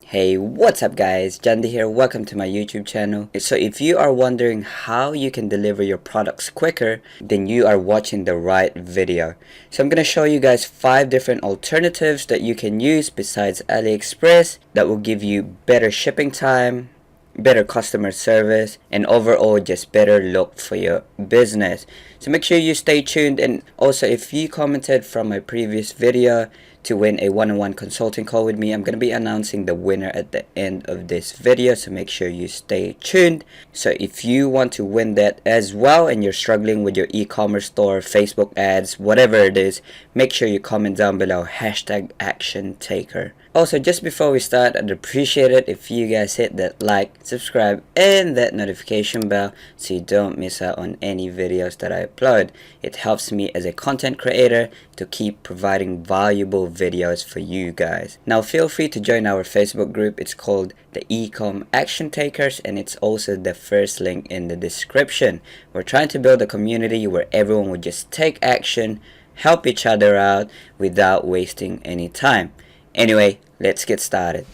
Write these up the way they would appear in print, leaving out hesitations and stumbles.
Hey, what's up guys? Jandy here. Welcome to my YouTube channel. So if you are wondering how you can deliver your products quicker, then you are watching the right video. So I'm going to show you guys 5 different alternatives that you can use besides Aliexpress that will give you better shipping time, better customer service, and overall just better look for your business. So make sure you stay tuned, and also if you commented from my previous video to win a one-on-one consulting call with me, I'm going to be announcing the winner at the end of this video, so make sure you stay tuned. So if you want to win that as well and you're struggling with your e-commerce store, Facebook ads, whatever it is, make sure you comment down below #ActionTaker. Also, just before we start, I'd appreciate it if you guys hit that like, subscribe, and that notification bell so you don't miss out on any videos that I upload. It helps me as a content creator to keep providing valuable videos for you guys. Now feel free to join our Facebook group. It's called the Ecom Action Takers, and it's also the first link in the description. We're trying to build a community where everyone would just take action, help each other out without wasting any time. Anyway, let's get started.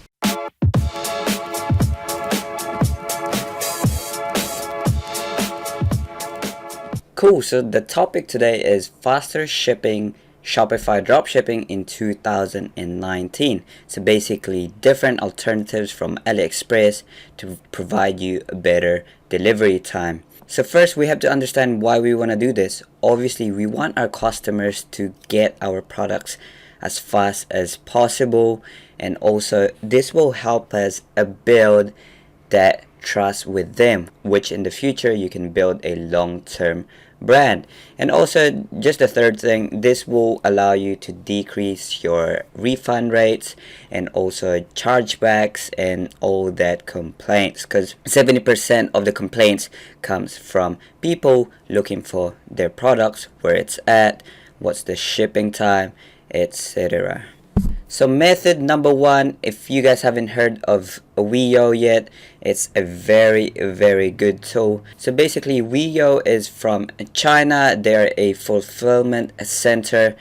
Cool, so the topic today is faster shipping Shopify dropshipping in 2019. So basically different alternatives from Aliexpress to provide you a better delivery time. So first we have to understand why we want to do this. Obviously we want our customers to get our products as fast as possible, and also this will help us build that trust with them, which in the future you can build a long-term brand. And also, just the third thing, this will allow you to decrease your refund rates and also chargebacks and all that complaints, because 70% of the complaints comes from people looking for their products, where it's at, what's the shipping time, etc. So method number 1, if you guys haven't heard of Weo yet, it's a very good tool. So basically Weo is from China. They're a fulfillment center.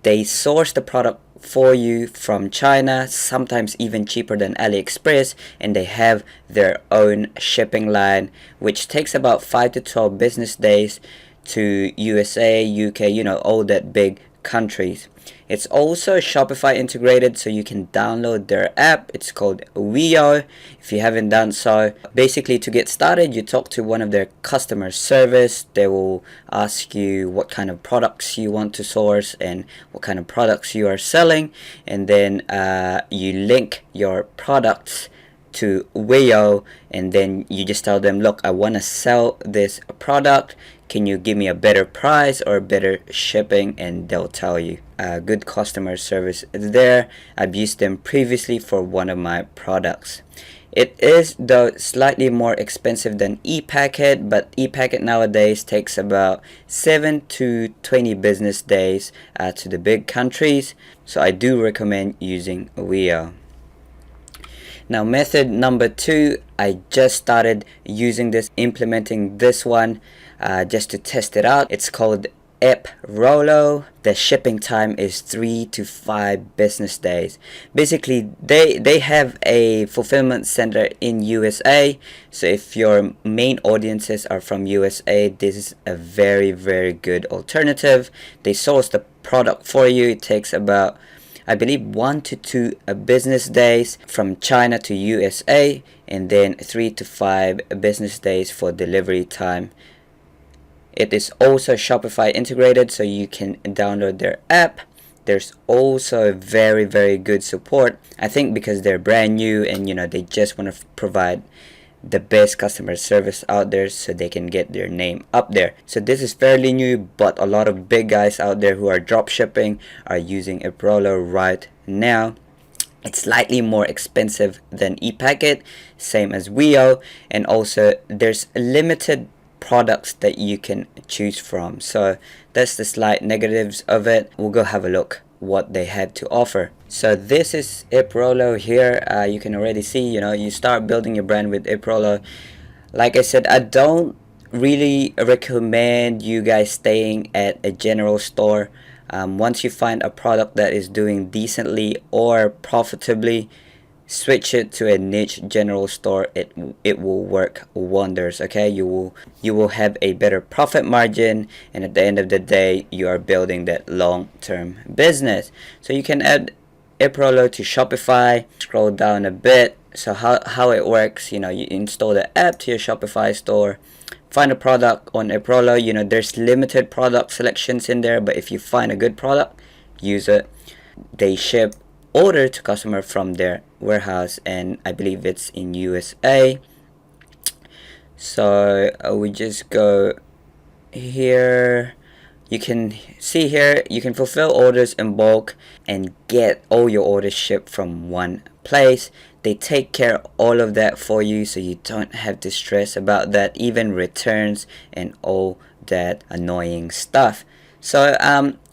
They source the product for you from China, sometimes even cheaper than Aliexpress, and they have their own shipping line, which takes about 5 to 12 business days to USA, UK, all that big countries. It's also Shopify integrated, so you can download their app. It's called Weo if you haven't done so. Basically, to get started, you talk to one of their customer service. They will ask you what kind of products you want to source and what kind of products you are selling, and then you link your products to Weo, and then you just tell them, look, I want to sell this product, can you give me a better price or better shipping? And they'll tell you. Good customer service is there. I've used them previously for one of my products. It is though slightly more expensive than ePacket, but ePacket nowadays takes about 7 to 20 business days to the big countries, so I do recommend using Weo. Now method number 2, I just started using this, implementing this one just to test it out. It's called Rollo. The shipping time is 3 to 5 business days. Basically they have a fulfillment center in USA, so if your main audiences are from USA, this is a very good alternative. They source the product for you. It takes about, I believe, 1 to 2 business days from China to USA, and then 3 to 5 business days for delivery time. It is also Shopify integrated, so you can download their app. There's also very good support, I think because they're brand new and they just want to provide the best customer service out there so they can get their name up there. So this is fairly new, but a lot of big guys out there who are drop shipping are using Rollo right now. It's slightly more expensive than ePacket, same as Weo, and also there's limited products that you can choose from. So that's the slight negatives of it. We'll go have a look what they had to offer. So this is Rollo here. You can already see, you start building your brand with Rollo. Like I said, I don't really recommend you guys staying at a general store. Once you find a product that is doing decently or profitably, switch it to a niche general store, it will work wonders. Okay, you will have a better profit margin, and at the end of the day, you are building that long-term business. So you can add Aprolo to Shopify. Scroll down a bit. So how it works, you install the app to your Shopify store, find a product on Aprolo. There's limited product selections in there, but if you find a good product, use it. They ship order to customer from their warehouse, and I believe it's in USA. So we just go here. You can see here, you can fulfill orders in bulk and get all your orders shipped from one place. They take care of all of that for you, so you don't have to stress about that, even returns and all that annoying stuff. So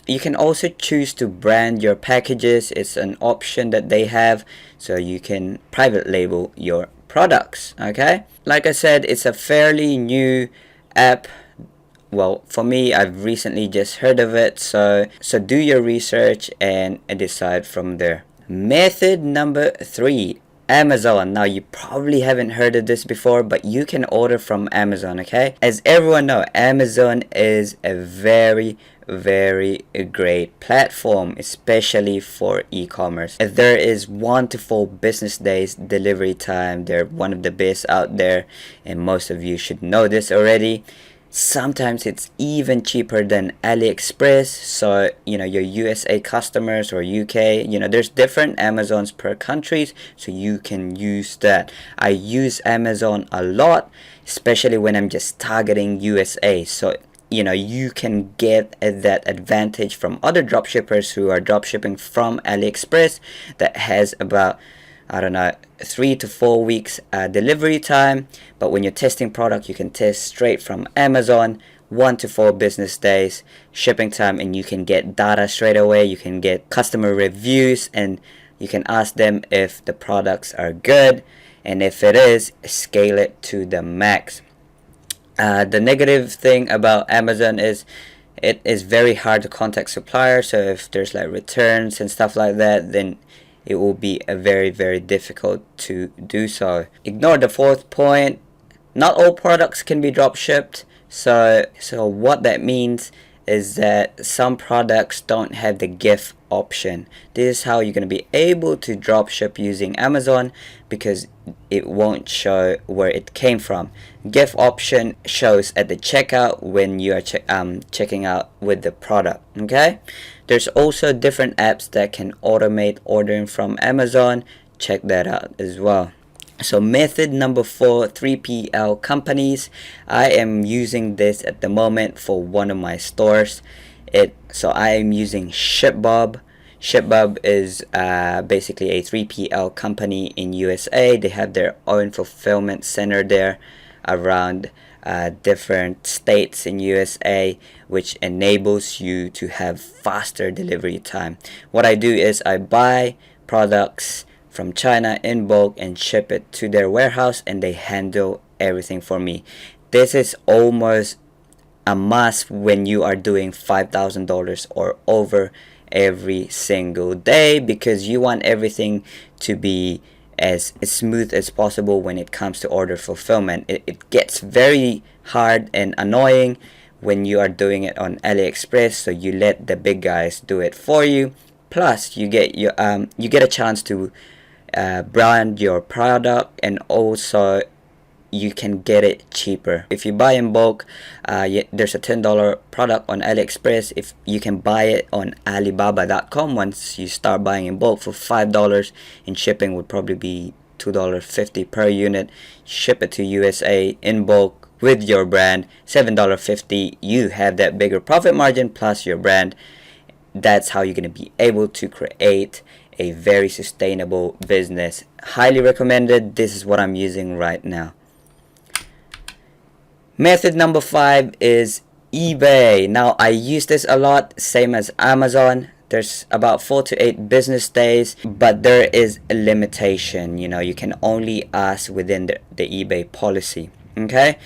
you can also choose to brand your packages. It's an option that they have, so you can private label your products. Okay, like I said, it's a fairly new app. Well, for me, I've recently just heard of it, so do your research and decide from there. Method number 3, Amazon. Now, you probably haven't heard of this before, but you can order from Amazon. Okay, as everyone knows, Amazon is a very great platform, especially for e-commerce. There is 1 to 4 business days delivery time. They're one of the best out there, and most of you should know this already. Sometimes it's even cheaper than Aliexpress. So your USA customers or UK, there's different Amazons per countries, so you can use that. I use Amazon a lot, especially when I'm just targeting USA. So you can get that advantage from other dropshippers who are dropshipping from Aliexpress that has about, I don't know, 3 to 4 weeks delivery time. But when you're testing product, you can test straight from Amazon, 1 to 4 business days shipping time, and you can get data straight away. You can get customer reviews, and you can ask them if the products are good, and if it is, scale it to the max. The negative thing about Amazon is it is very hard to contact suppliers. So if there's like returns and stuff like that, then it will be a very difficult to do so. Ignore the 4th point. Not all products can be drop shipped. So what that means is that some products don't have the gift option. This is how you're going to be able to drop ship using Amazon, because it won't show where it came from. Gift option shows at the checkout when you are checking out with the product. Okay, there's also different apps that can automate ordering from Amazon. Check that out as well. So method number 4, 3PL companies. I am using this at the moment for one of my stores. So I am using ShipBob. ShipBob is basically a 3PL company in USA. They have their own fulfillment center there around different states in USA, which enables you to have faster delivery time. What I do is I buy products from China in bulk and ship it to their warehouse, and they handle everything for me. This is almost a must when you are doing $5,000 or over every single day, because you want everything to be as smooth as possible when it comes to order fulfillment. It gets very hard and annoying when you are doing it on Aliexpress, so you let the big guys do it for you. Plus you get a chance to brand your product, and also you can get it cheaper. If you buy in bulk, there's a $10 product on Aliexpress. If you can buy it on Alibaba.com once you start buying in bulk for $5, and shipping would probably be $2.50 per unit. Ship it to USA in bulk with your brand, $7.50. You have that bigger profit margin plus your brand. That's how you're going to be able to create a very sustainable business. Highly recommended. This is what I'm using right now. Method number 5 is eBay. Now I use this a lot, same as Amazon. There's about 4 to 8 business days, but there is a limitation. You can only ask within the eBay policy. Okay,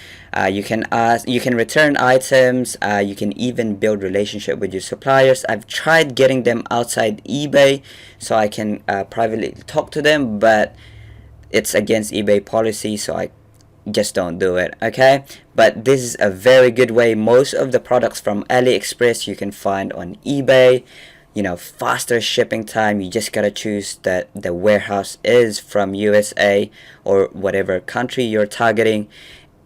you can return items, you can even build relationship with your suppliers. I've tried getting them outside eBay so I can privately talk to them, but it's against eBay policy, so I just don't do it. Okay, but this is a very good way. Most of the products from Aliexpress you can find on eBay. Faster shipping time. You just gotta choose that the warehouse is from USA or whatever country you're targeting,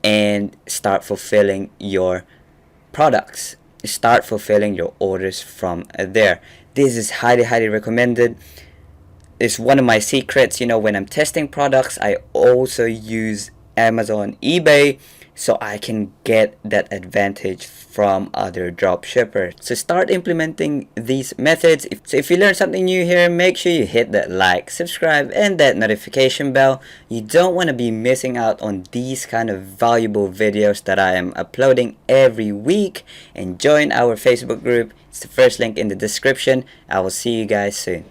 and start fulfilling your products, start fulfilling your orders from there. This is highly recommended. It's one of my secrets. When I'm testing products, I also use Amazon, eBay, so I can get that advantage from other drop shippers. So start implementing these methods. If you learned something new here, make sure you hit that like, subscribe, and that notification bell. You don't want to be missing out on these kind of valuable videos that I am uploading every week. And join our Facebook group. It's the first link in the description. I will see you guys soon.